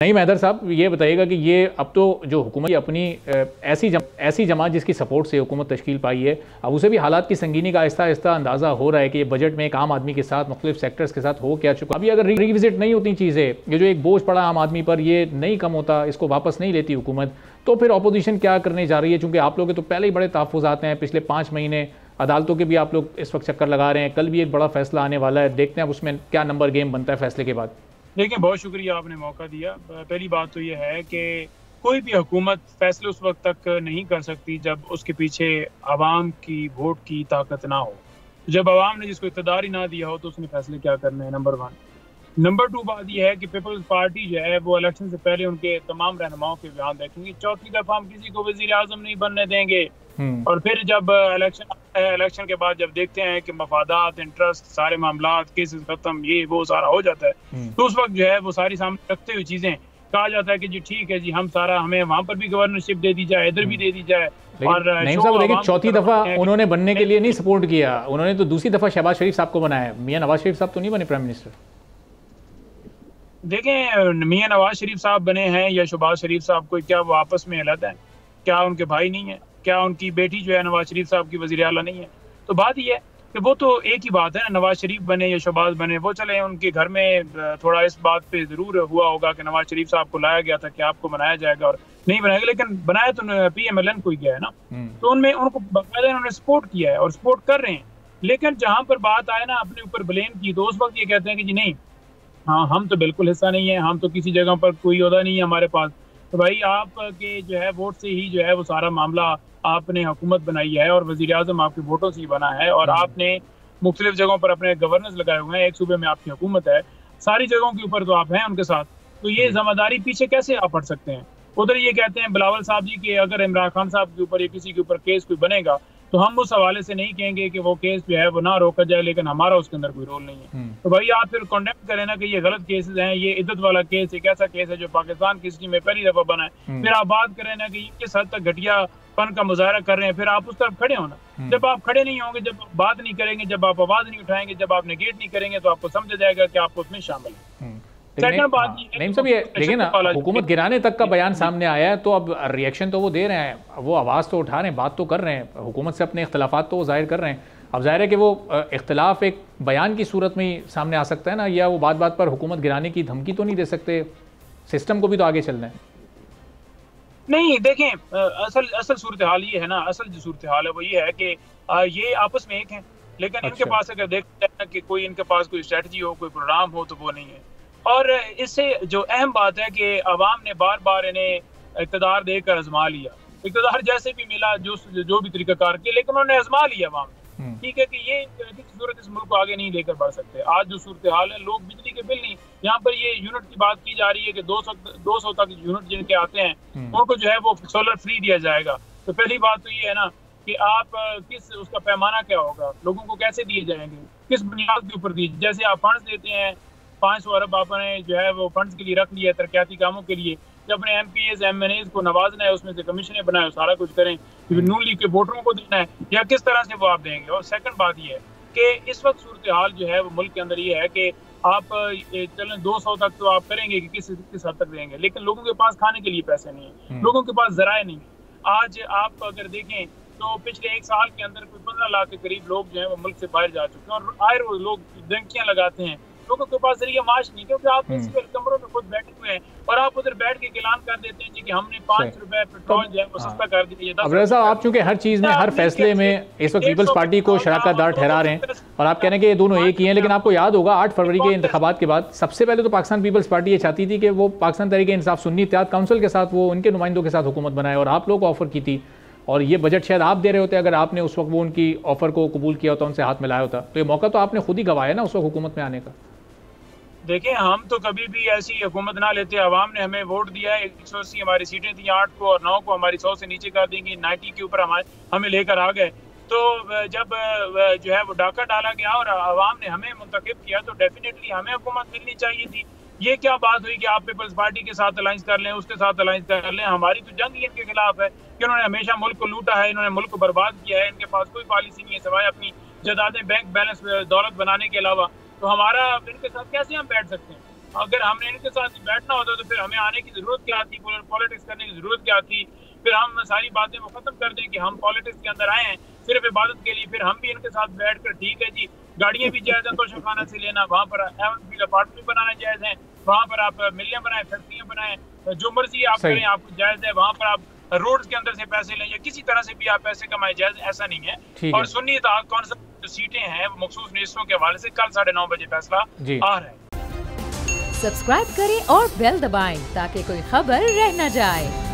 नहीं मैदर साहब, ये बताइएगा कि ये अब तो जो हुकूमत अपनी ऐसी जमात जिसकी सपोर्ट से हुकूमत तश्कील पाई है, अब उसे भी हालात की संगीनी का आहिस्ता आहिस्ता अंदाज़ा हो रहा है कि ये बजट में एक आम आदमी के साथ मुख्तलिफ सेक्टर्स के साथ हो क्या चुका। अभी अगर रिविजिट नहीं होती चीज़ें, ये जो एक बोझ पड़ा आम आदमी पर ये नहीं कम होता, इसको वापस नहीं लेती हुकूमत, तो फिर अपोजिशन क्या करने जा रही है? चूँकि आप लोग के तो पहले ही बड़े तहफ़्फ़ुज़ात हैं, पिछले 5 महीने अदालतों के भी आप लोग इस वक्त चक्कर लगा रहे हैं, कल भी एक बड़ा फैसला आने वाला है, देखते हैं अब उसमें क्या नंबर गेम बनता है फैसले के बाद। देखिए, बहुत शुक्रिया आपने मौका दिया। पहली बात तो ये है कि कोई भी हुकूमत फैसले उस वक्त तक नहीं कर सकती जब उसके पीछे आवाम की वोट की ताकत ना हो। जब आवाम ने जिसको इक़्तिदार ही ना दिया हो तो उसने फैसले क्या करने हैं, नंबर 1। नंबर 2 बात यह है कि पीपल्स पार्टी जो है वो इलेक्शन से पहले उनके तमाम रहनुमाओं के बयान देखेंगे। चौथी दफ़ा हम किसी को वज़ीर आज़म नहीं बनने देंगे। और फिर जब इलेक्शन के बाद जब देखते हैं कि मफादात, इंटरेस्ट, सारे मामलात, केसेस खत्म, ये वो सारा हो जाता है, तो उस वक्त जो है वो सारी सामने रखते हुए चीजें कहा जाता है कि जी ठीक है जी, हम सारा, हमें वहां पर भी गवर्नरशिप दे दी जाए, इधर भी दे दी जाए। और नहीं साहब, लेकिन चौथी दफा उन्होंने बनने के लिए नहीं सपोर्ट किया, उन्होंने तो दूसरी दफा शहबाज शरीफ साहब को बनाया। मियां नवाज शरीफ साहब तो नहीं बने प्राइम मिनिस्टर। देखें, मियां नवाज शरीफ साहब बने हैं या शहबाज शरीफ साहब को, क्या वो आपस में अलग है? क्या उनके भाई नहीं है? क्या उनकी बेटी जो है नवाज शरीफ साहब की वज़ीर आला नहीं है? तो बात ये है कि वो तो एक ही बात है ना, नवाज शरीफ बने या शहबाज बने, वो चले उनके घर में थोड़ा इस बात पे जरूर हुआ होगा कि नवाज शरीफ साहब को लाया गया था कि आपको बनाया जाएगा और नहीं बनाएगा, लेकिन बनाया तो PMLN को ही गया है ना। तो उनमें उनको बाकायदा उन्होंने सपोर्ट किया है और सपोर्ट कर रहे हैं। लेकिन जहां पर बात आए ना अपने ऊपर ब्लेम की, तो उस वक्त ये कहते हैं कि जी नहीं, हाँ हम तो बिल्कुल हिस्सा नहीं है, हम तो किसी जगह पर कोई ओहदा नहीं है हमारे पास। तो भाई आपके जो है वोट से ही जो है वो सारा मामला, आपने हुकूमत बनाई है और वजीर आजम आपके वोटों से ही बना है और आपने मुख्तलिफ जगहों पर अपने गवर्नर्स लगाए हुए हैं। एक सूबे में आपकी हुकूमत है, सारी जगहों के ऊपर तो आप हैं उनके साथ, तो ये जिम्मेदारी पीछे कैसे आप हट सकते हैं? उधर ये कहते हैं बिलावल साहब जी कि अगर इमरान खान साहब के ऊपर या किसी के ऊपर केस कोई बनेगा तो हम उस हवाले से नहीं कहेंगे कि वो केस जो है वो ना रोका जाए, लेकिन हमारा उसके अंदर कोई रोल नहीं है। तो भाई आप फिर कॉन्डेम करें ना कि ये गलत केसेस हैं, ये इद्दत वाला केस एक ऐसा केस है जो पाकिस्तान की हिस्ट्री में पहली दफा बना है। फिर आप बात करें ना कि ये किस हद तक घटियापन का मुजाहरा कर रहे हैं, फिर आप उस तरफ खड़े हो ना। जब आप खड़े नहीं होंगे, जब बात नहीं करेंगे, जब आप आवाज नहीं उठाएंगे, जब आप नेगेट नहीं करेंगे, तो आपको समझा जाएगा कि आप उसमें शामिल हैं। सेकंड बात नहीं सब ये देखिए ना, हुकूमत गिराने तक का बयान सामने आया है, तो अब रिएक्शन तो वो दे रहे हैं, वो आवाज़ तो उठा रहे हैं, बात तो कर रहे हैं, हुकूमत से अपने इख्तलाफात तो वो जाहिर कर रहे हैं। अब जाहिर है कि वो इख्तलाफ एक बयान की सूरत में ही सामने आ सकता है ना, या वो बात बात पर हुकूमत गिराने की धमकी तो नहीं दे सकते, सिस्टम को भी तो आगे चलना है। नहीं देखें, असल सूरत हाल ये है ना, असल जो सूरत हाल है वो ये है कि ये आपस में एक है, लेकिन इनके पास अगर देखते हैं कि कोई इनके पास कोई स्ट्रेटजी हो, कोई प्रोग्राम हो, तो वो नहीं है। और इससे जो अहम बात है कि अवाम ने बार बार इन्हें इक़्तिदार देकर आजमा लिया, इक़्तिदार जैसे भी मिला, जो भी तरीकाकार किया, लेकिन उन्होंने आजमा लिया अवाम ने। ठीक है कि ये सूरत इस मुल्क को आगे नहीं लेकर बढ़ सकते। आज जो सूरत हाल है, लोग बिजली के बिल नहीं, यहाँ पर ये यूनिट की बात की जा रही है कि 200 तक यूनिट जिनके आते हैं उनको जो है वो सोलर फ्री दिया जाएगा। तो पहली बात तो ये है ना कि आप किस, उसका पैमाना क्या होगा, लोगों को कैसे दिए जाएंगे, किस बुनियाद के ऊपर दिए? जैसे आप फंड्स देते हैं, 500 अरब आपने जो है वो फंड्स के लिए रख लिया, तरक्याती कामों के लिए, जब अपने MPs MNAs को नवाजना है, उसमें से कमीशनें बनाए, सारा कुछ करें, नून लीग के वोटरों को देना है, या किस तरह से वो आप देंगे? और सेकंड बात ये है कि इस वक्त सूरत हाल जो है वो मुल्क के अंदर ये है कि आप चलें 200 तक तो आप करेंगे कि किस हद तक देंगे, लेकिन लोगों के पास खाने के लिए पैसे नहीं है, लोगों के पास जराए नहीं है। आज आप अगर देखें तो पिछले 1 साल के अंदर कोई 15 लाख के करीब लोग जो है वो मुल्क से बाहर जा चुके हैं, और आए रोज लोग धमकियां लगाते हैं, लोगों के पास जरिए माश नहीं, क्योंकि आप कमरों में खुद बैठे हुए हैं और आप उधर बैठ के ऐलान कर देते हैं जी कि हमने 5 रुपए पेट्रोल जो है वो सस्ता कर दिया। अब रज़ा, आप चूंकि हर चीज़ में, हर फैसले में इस वक्त पीपल्स पार्टी को शराकतदार ठहरा रहे हैं और आप कह रहे हैं कि ये दोनों एक ही हैं, लेकिन आपको याद होगा 8 फरवरी के इंतखाबात के बाद सबसे पहले तो पाकिस्तान पीपल्स पार्टी ये चाहती थी कि वो पाकिस्तान तहरीक इंसाफ सुन्नी इत्तेहाद काउंसिल के साथ, वो उनके नुमाइंदों के साथ हुकूमत बनाए, और आप लोग को ऑफर की थी, और ये बजट शायद आप दे रहे होते अगर आपने उस वक्त वो उनकी ऑफर को कबूल किया होता, उनसे हाथ मिलाया होता। तो ये मौका तो आपने खुद ही गंवाया ना उस वक्त हुकूमत में आने का। देखिए, हम तो कभी भी ऐसी हुकूमत ना लेते, आवाम ने हमें वोट दिया है, 180 हमारी सीटें थी, 8 को और 9 को हमारी 100 से नीचे कर देंगी, 90 के ऊपर हमें लेकर आ गए। तो जब जो है वो डाका डाला गया और आवाम ने हमें मुंतखब किया, तो डेफिनेटली हमें हुकूमत मिलनी चाहिए थी। ये क्या बात हुई कि आप पीपल्स पार्टी के साथ अलायंस कर लें, उसके साथ अलायंस कर लें? हमारी तो जंग ही इनके खिलाफ है कि इन्होंने हमेशा मुल्क को लूटा है, इन्होंने मुल्क को बर्बाद किया है, इनके पास कोई पॉलिसी नहीं है सिवाय अपनी जायदादें, बैंक बैलेंस, दौलत बनाने के अलावा। तो हमारा इनके साथ कैसे हम बैठ सकते हैं? अगर हमने इनके साथ बैठना होता तो फिर हमें आने की जरूरत क्या थी, पॉलिटिक्स करने की जरूरत क्या थी। फिर हम सारी बातें वो खत्म कर दें कि हम पॉलिटिक्स के अंदर आए हैं सिर्फ इबादत के लिए। फिर हम भी इनके साथ बैठकर ठीक है जी, गाड़ियां भी जायज़ है तो खाना से लेना, वहाँ पर अपार्टमेंट बनाना जायज़ है, वहाँ पर आप मिलें बनाए, फैक्ट्रियाँ बनाएं, जो मर्जी आप करें आपको जायज़ है। वहाँ पर आप रोड के अंदर से पैसे लें या किसी तरह से भी आप पैसे कमाए, जायज़ ऐसा नहीं है। और सुन्नी इत्तेहाद कौंसिल जो सीटें हैं मखसूस नशिस्तों के हवाले से कल 9:30 बजे फैसला आ रहा है। सब्सक्राइब करें और बेल दबाएं ताकि कोई खबर रह न जाए।